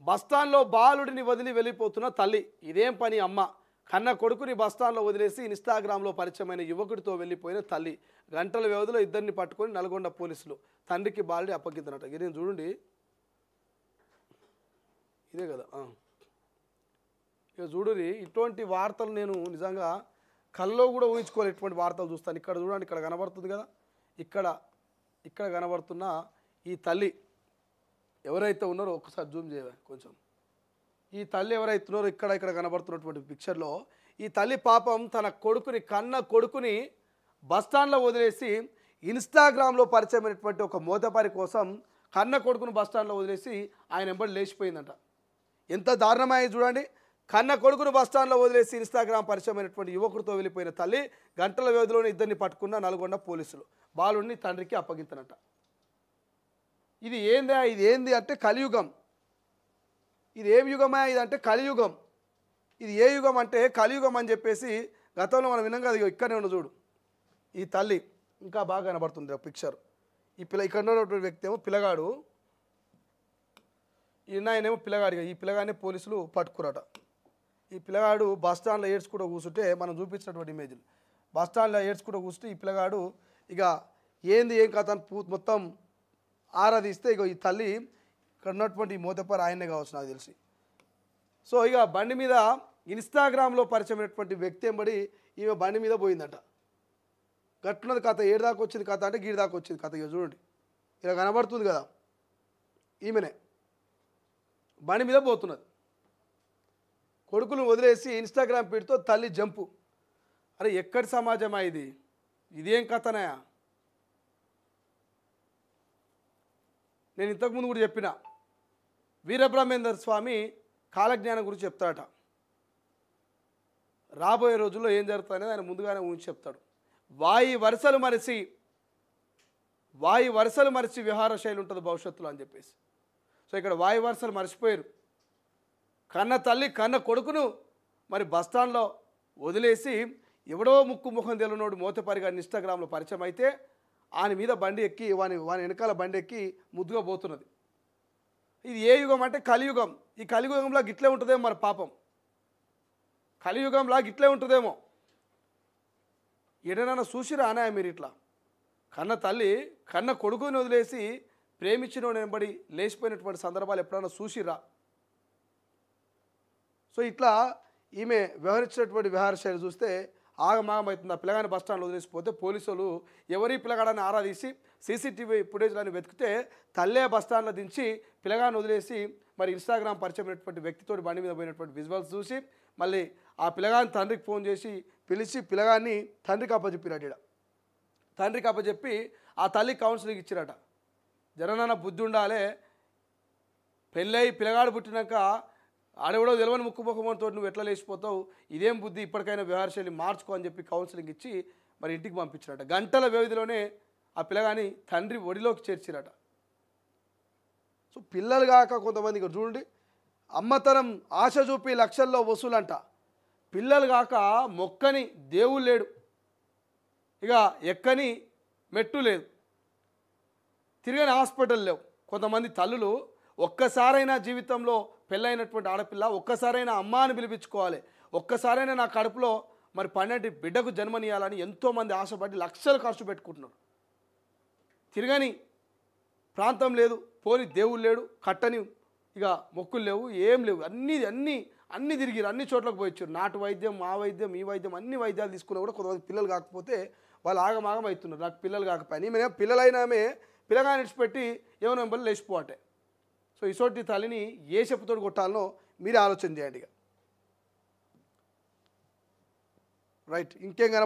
బస్టాండ్లో బాలుడిని వదిలి వెళ్ళిపోతున్న తల్లి. ఇదేం పని అమ్మ? కన్న కొడుకుని బస్టాండ్లో వదిలేసి ఇన్స్టాగ్రామ్లో పరిచయమైన యువకుడితో వెళ్ళిపోయిన తల్లి. గంటల వ్యవధిలో ఇద్దరిని పట్టుకొని నల్గొండ పోలీసులు. తండ్రికి బాలుడి అప్పగించినట్టు. ఇది చూడండి, ఇదే కదా. ఇక చూడురి, ఇటువంటి వార్తలు నేను నిజంగా కల్లో కూడా ఊహించుకోవాలి. ఇటువంటి వార్తలు చూస్తాను. ఇక్కడ చూడండి, ఇక్కడ కనబడుతుంది కదా, ఇక్కడ కనబడుతున్న ఈ తల్లి ఎవరైతే ఉన్నారో ఒక్కసారి జూమ్ చేయవా కొంచెం. ఈ తల్లి ఎవరైతే ఉన్నారో ఇక్కడ కనబడుతున్నటువంటి పిక్చర్లో ఈ తల్లి పాపం తన కొడుకుని, కన్న కొడుకుని బస్టాండ్లో వదిలేసి ఇన్స్టాగ్రామ్లో పరిచయమైనటువంటి ఒక మోతపారి కోసం కన్న కొడుకుని బస్టాండ్లో వదిలేసి ఆయన వెంబడి లేచిపోయిందంట. ఎంత దారుణమయ్యే చూడండి. కన్న కొడుకును బస్టాండ్లో వదిలేసి ఇన్స్టాగ్రామ్ పరిచయమైనటువంటి యువకుడితో వెళ్ళిపోయిన తల్లి గంటల వ్యవధిలోనే ఇద్దరిని పట్టుకున్న నల్గొండ పోలీసులు. బాలుడిని తండ్రికి అప్పగింతనట. ఇది ఏంది అంటే కలియుగం. ఇది ఏం యుగమా? ఇది అంటే కలియుగం. ఇది ఏ యుగం అంటే కలియుగం అని చెప్పేసి గతంలో మనం విన్నాం కదా. ఇక్కడనే ఉన్న చూడు, ఈ తల్లి ఇంకా బాగా కనబడుతుంది పిక్చర్. ఇక్కడ ఉన్నటువంటి వ్యక్తి ఏమో పిల్లగాడు, ఆయనేమో పిల్లగాడిగా. ఈ పిల్లగాడిని పోలీసులు పట్టుకురట. ఈ పిల్లగాడు బస్టాండ్లో ఏడ్చుకుంటూ కూర్చుంటే మనం చూపించినటువంటి ఇమేజ్లు, బస్టాండ్లో ఏడ్చుకుంటూ కూర్చుంటే ఈ పిల్లగాడు ఇక ఏం కథ అని మొత్తం ఆరాధిస్తే ఇక ఈ తల్లి ఇక్కడ ఉన్నటువంటి మోతపారి ఆయనే కావచ్చు నాకు తెలిసి. సో ఇక బండి మీద ఇన్స్టాగ్రామ్లో పరిచయమైనటువంటి వ్యక్తి ఎంబడి ఈమె బండి మీద పోయిందట. గట్టున్నది కథ. ఏడు దాకా వచ్చింది కథ అంటే గీడి దాకా వచ్చింది కథ. ఇక చూడండి, ఇలా కనబడుతుంది కదా, ఈమెనే బండి మీద పోతున్నది. కొడుకును వదిలేసి ఇన్స్టాగ్రామ్ పెడితో తల్లి జంపు. అరే ఎక్కడి సమాజమా ఇది? ఇదేం కథనాయా? నేను ఇంతకుముందు కూడా చెప్పిన, వీరబ్రహ్మేందర్ స్వామి కాలజ్ఞానం గురించి చెప్తాడట. రాబోయే రోజుల్లో ఏం జరుగుతుందనేది ఆయన ముందుగానే ఊహించి చెప్తాడు. వాయి వరుసలు మరిచి విహార శైలి ఉంటుంది భవిష్యత్తులో అని చెప్పేసి. సో ఇక్కడ వాయి వరుసలు మర్చిపోయారు. కన్న తల్లి కన్న కొడుకును మరి బస్టాండ్లో వదిలేసి ఎవడో ముఖం తెలియనోడు మోతపారిగా ఇన్స్టాగ్రామ్లో పరిచయం అయితే ఆయన మీద బండి ఎక్కి వాని వెనకాల బండి ఎక్కి ముద్దుగా పోతున్నది. ఇది ఏ యుగం అంటే కలియుగం. ఈ కలియుగంలో గిట్లే ఉంటుందేమో మరి పాపం. కలియుగంలా గిట్లే ఉంటుందేమో. ఎడనైనా చూసిరా అనాయ మీరు ఇట్లా? కన్న తల్లి కన్న కొడుకుని వదిలేసి ప్రేమించిన వెంబడి లేచిపోయినటువంటి సందర్భాలు ఎప్పుడైనా చూసిరా? సో ఇట్లా ఈమె వ్యవహరించినటువంటి వ్యవహార శైలి చూస్తే ఆగమాగం అవుతుంది. ఆ పిల్లగాని బస్టాండ్లో వదిలేసిపోతే పోలీసులు ఎవరి పిల్లగాడని ఆరాధీసి సీసీటీవీ ఫుటేజ్లను వెతికితే తల్లే బస్టాండ్లో దించి పిల్లగాని వదిలేసి మరి ఇన్స్టాగ్రామ్ పరిచయమైనటువంటి వ్యక్తితో బండి మీద పోయినటువంటి విజువల్స్ చూసి మళ్ళీ ఆ పిల్లగాని తండ్రికి ఫోన్ చేసి పిలిచి పిల్లగాన్ని తండ్రికి అప్పచెప్పిరట. తండ్రికి అప్పచెప్పి ఆ తల్లి కౌన్సిలింగ్ ఇచ్చిరట. జరనన్న బుద్ధి ఉండాలే, పెళ్ళై పిల్లగాడు పుట్టినాక ఆడెవడో తెలియని ముక్కుముఖంతో నువ్వు ఎట్లా లేచిపోతావు, ఇదేం బుద్ధి, ఇప్పటికైనా వ్యవహారశైలి మార్చుకో అని చెప్పి కౌన్సిలింగ్ ఇచ్చి మరి ఇంటికి పంపించారట. గంటల వ్యవధిలోనే ఆ పిల్లగాని తండ్రి ఒడిలోకి చేర్చిరట. సో పిల్లలు కాక కొంతమంది ఇక్కడ చూడండి, అమ్మతనం ఆశ చూపి లక్షల్లో వసూలంట. పిల్లలు కాక మొక్కని దేవుడు లేడు, ఇక ఎక్కని మెట్టు లేదు, తిరగని హాస్పిటల్ లేవు. కొంతమంది తల్లులు ఒక్కసారైనా జీవితంలో పెళ్ళైనటువంటి ఆడపిల్ల ఒక్కసారైనా అమ్మ అని పిలిపించుకోవాలి, ఒక్కసారైనా నా కడుపులో మరి 12 బిడ్డకు జన్మనియాలని ఎంతోమంది ఆశపడి లక్షలు ఖర్చు పెట్టుకుంటున్నారు. తిరగని ప్రాంతం లేదు, పోని దేవుడు లేడు, కట్టని ఇక మొక్కులు లేవు, ఏం లేవు. అన్నీ తిరిగిరు, అన్ని చోట్లకు పోయిచ్చారు. నాటు వైద్యం, ఆ వైద్యం, ఈ వైద్యం, అన్ని వైద్యాలు తీసుకున్నా కూడా కొంతమంది పిల్లలు కాకపోతే వాళ్ళు ఆగమాగం అవుతున్నారు. నాకు పిల్లలు కాకపోయినా ఈమె పిల్లలైనామే పిల్లగా నిడిచిపెట్టి ఏమైనా వెంబడి లేచిపోవటే. సో ఇసోటి తల్లిని ఏ చెప్పుతోడు కొట్టాలనో మీరే ఆలోచన చేయండి ఇక. రైట్, ఇంకేం